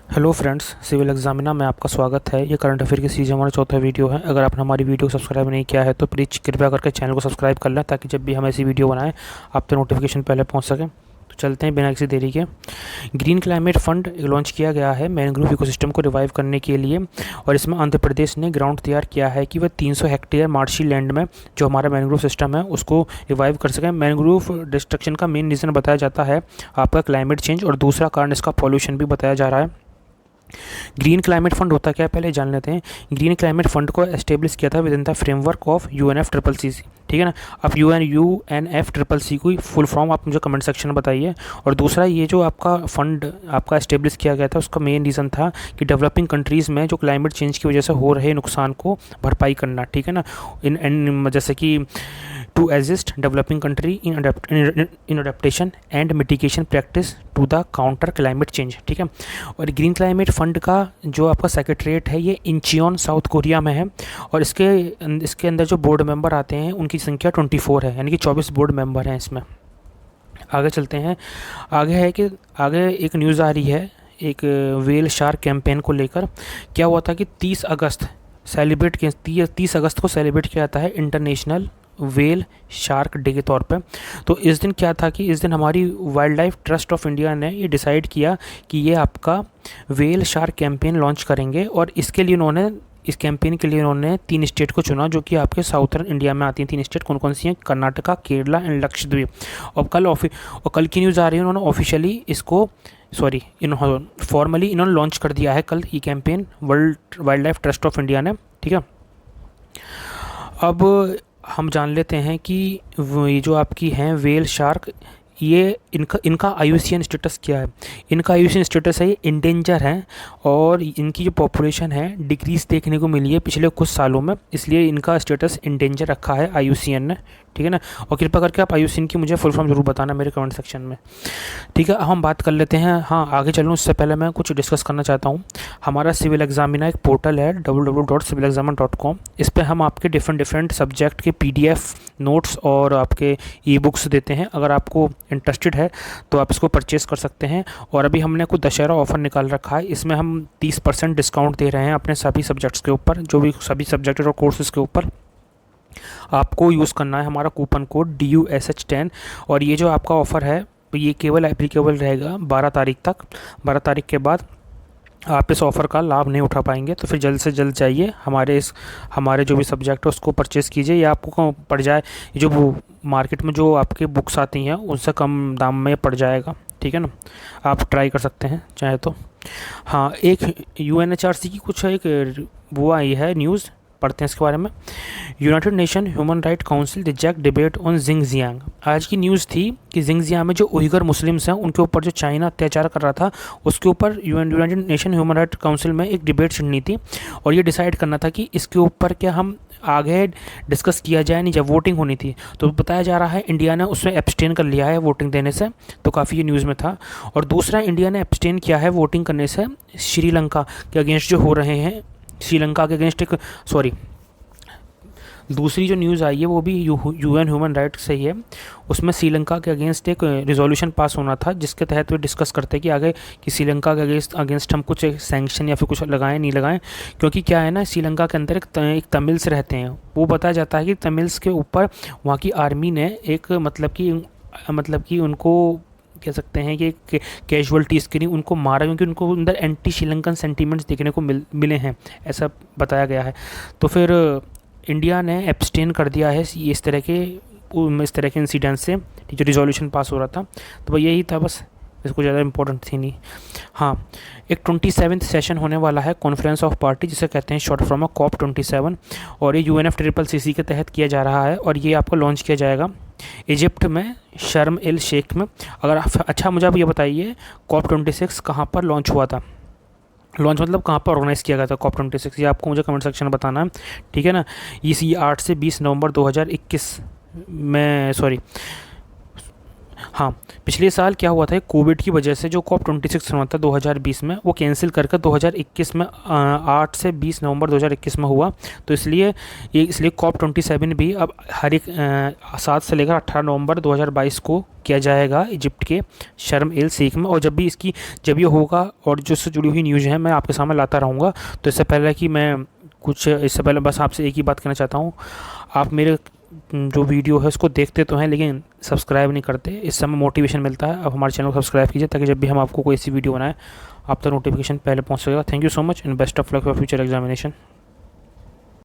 Hello friends, civil एग्जामिना में आपका स्वागत है। ये करंट अफेयर की सीरीज हमारा चौथा वीडियो है। अगर आपने हमारी वीडियो को सब्सक्राइब नहीं किया है तो प्लीज़ कृपया करके चैनल को सब्सक्राइब कर लें, ताकि जब भी हम ऐसी वीडियो बनाएं आप तक नोटिफिकेशन पहले पहुंच सके। तो चलते हैं बिना किसी देरी के। ग्रीन क्लाइमेट फंड लॉन्च किया गया है मैंग्रोव इकोसिस्टम को रिवाइव करने के लिए, और इसमें आंध्र प्रदेश ने ग्राउंड तैयार किया है कि वह 300 हेक्टेयर मार्शी लैंड में जो हमारा मैंग्रोव सिस्टम है उसको रिवाइव कर सकें। मैंग्रोव डिस्ट्रक्शन का मेन रीज़न बताया जाता है आपका क्लाइमेट चेंज, और दूसरा कारण इसका पॉल्यूशन भी बताया जा रहा है। ग्रीन क्लाइमेट फंड होता क्या है पहले जान लेते हैं। ग्रीन क्लाइमेट फंड को एस्टेब्लिश किया था with in the framework of UNFCCC। ठीक है ना। अब UNFCCC की फुल फॉर्म आप मुझे कमेंट सेक्शन में बताइए। और दूसरा, ये जो आपका फंड आपका एस्टेब्लिश किया गया था उसका मेन रीज़न था कि डेवलपिंग कंट्रीज़ में जो क्लाइमेट चेंज की वजह से हो रहे नुकसान को भरपाई करना। ठीक है ना। इन जैसे कि to assist developing country in adaptation and mitigation practice to the counter climate change. ठीक है। और ग्रीन क्लाइमेट फंड का जो आपका सेक्रेटरीट है ये इंचियोन साउथ कोरिया में है, और इसके अंदर जो बोर्ड मेंबर आते हैं उनकी संख्या 24 है, यानी कि 24 बोर्ड मेंबर हैं इसमें। आगे चलते हैं। आगे एक न्यूज़ आ रही है एक वेल शार्क कैंपेन को लेकर। क्या हुआ था कि 30 अगस्त को सेलिब्रेट किया जाता है इंटरनेशनल वेल शार्क डे के तौर पे। तो इस दिन क्या था कि इस दिन हमारी wild life trust of India ने ये डिसाइड किया कि ये आपका वेल शार्क कैंपेन लॉन्च करेंगे, और इस कैंपेन के लिए उन्होंने 3 स्टेट को चुना जो कि आपके साउथर्न इंडिया में आती हैं। 3 स्टेट कौन कौन सी हैं? कर्नाटका, केरला एंड लक्षद्वीप। और कल की न्यूज़ आ रही है, उन्होंने ऑफिशियली इसको फॉर्मली इन्होंने लॉन्च कर दिया है कल ये campaign, world wild life trust of India ने। ठीक है। अब हम जान लेते हैं कि ये जो आपकी हैं वेल शार्क, ये इनका IUCN स्टेटस क्या है। इनका IUCN स्टेटस है ये इंडेंजर हैं, और इनकी जो पॉपुलेशन है डिक्रीज देखने को मिली है पिछले कुछ सालों में, इसलिए इनका स्टेटस इंडेंजर रखा है IUCN ने। ठीक है ना। और कृपया करके आप IUCN की मुझे फुल फॉर्म जरूर बताना मेरे कमेंट सेक्शन में। ठीक है। अब हम बात कर लेते हैं। हाँ, आगे चलूँ उससे पहले मैं कुछ डिस्कस करना चाहता हूँ। हमारा सिविल एग्जामिना एक पोर्टल है www.civilexaminer.com। इस पर हम आपके डिफरेंट सब्जेक्ट के PDF नोट्स और आपके ई-बुक्स देते हैं। अगर आपको इंटरेस्टेड है तो आप इसको परचेज़ कर सकते हैं। और अभी हमने कुछ दशहरा ऑफ़र निकाल रखा है, इसमें हम 30% डिस्काउंट दे रहे हैं अपने सभी सब्जेक्ट्स के ऊपर, जो भी सभी सब्जेक्ट और कोर्सेज़ के ऊपर आपको यूज़ करना है हमारा कूपन कोड DUSH10। और ये जो आपका ऑफ़र है ये केवल एप्लीकेबल रहेगा 12 तारीख तक। 12 तारीख के बाद आप इस ऑफ़र का लाभ नहीं उठा पाएंगे, तो फिर जल्द से जल्द जाइए हमारे जो भी सब्जेक्ट है उसको परचेज़ कीजिए, या आपको पड़ जाए जो वो मार्केट में जो आपके बुक्स आती हैं उनसे कम दाम में पड़ जाएगा। ठीक है ना। आप ट्राई कर सकते हैं चाहे तो। हाँ, एक UNHRC की कुछ एक वो आई है न्यूज़, पढ़ते हैं इसके बारे में। United nation human right council reject debate on Xinjiang. आज की न्यूज़ थी कि जिंगजियांग में जो उइगर मुस्लिम्स हैं उनके ऊपर जो चाइना अत्याचार कर रहा था उसके ऊपर United nation human right council में एक डिबेट छिड़नी थी, और ये डिसाइड करना था कि इसके ऊपर क्या हम आगे डिस्कस किया जाए। नहीं, जब वोटिंग होनी थी तो बताया जा रहा है इंडिया ने उसमें एब्सटेन कर लिया है वोटिंग देने से, तो काफ़ी ये न्यूज़ में था। और दूसरा, इंडिया ने एब्सटेन किया है वोटिंग करने से श्रीलंका के अगेंस्ट जो हो रहे हैं, श्रीलंका के अगेंस्ट दूसरी जो न्यूज़ आई है वो भी UN ह्यूमन राइट्स से ही है। उसमें श्रीलंका के अगेंस्ट एक रिजोल्यूशन पास होना था जिसके तहत वे डिस्कस करते हैं कि आगे कि श्रीलंका के अगेंस्ट हम कुछ सैंक्शन या फिर कुछ लगाएं नहीं लगाएं। क्योंकि क्या है ना, श्रीलंका के अंदर एक तमिल्स रहते हैं। वो बताया जाता है कि तमिल्स के ऊपर वहाँ की आर्मी ने एक मतलब कि उनको कह सकते हैं कि कैजुअलिटीज़ के लिए उनको मारा, क्योंकि उनको अंदर एंटी श्रीलंकन सेंटीमेंट्स देखने को मिले हैं, ऐसा बताया गया है। तो फिर इंडिया ने एब्सटेन कर दिया है इस तरह के इंसिडेंट से जो रिजोल्यूशन पास हो रहा था। तो वह यही था बस, इसको ज़्यादा इंपॉर्टेंट थी नहीं। हाँ, एक 27th सेशन होने वाला है कॉन्फ्रेंस ऑफ पार्टी, जिसे कहते हैं शॉर्ट फॉर्म COP27, और ये UNFCCC के तहत किया जा रहा है, और ये आपको लॉन्च किया जाएगा इजिप्ट में शर्म एल शेख में। अच्छा, मुझे आप ये बताइए COP26 कहाँ पर लॉन्च हुआ था? लॉन्च मतलब कहाँ पर ऑर्गेनाइज़ किया गया था COP26, ये आपको मुझे कमेंट सेक्शन में बताना है। ठीक है ना। ये 8 से 20 नवंबर 2021 में हाँ, पिछले साल क्या हुआ था, कोविड की वजह से जो COP26 होना था 2020 में, वो कैंसिल कर 2021 में 8 से 20 नवंबर 2021 में हुआ। तो इसलिए COP27 भी अब हर एक 7 से लेकर 18 नवंबर 2022 को किया जाएगा इजिप्ट के शर्म एल शेख में। और जब ये होगा और जो उससे जुड़ी हुई न्यूज़ है मैं आपके सामने लाता रहूँगा। तो इससे पहले बस आपसे एक ही बात कहना चाहता हूँ, आप मेरे जो वीडियो है उसको देखते तो हैं लेकिन सब्सक्राइब नहीं करते। इससे हमें मोटिवेशन मिलता है। अब हमारे चैनल को सब्सक्राइब कीजिए ताकि जब भी हम आपको कोई ऐसी वीडियो बनाएं आप तक नोटिफिकेशन पहले पहुंच सकेगा। Thank you so much and best of luck for future examination.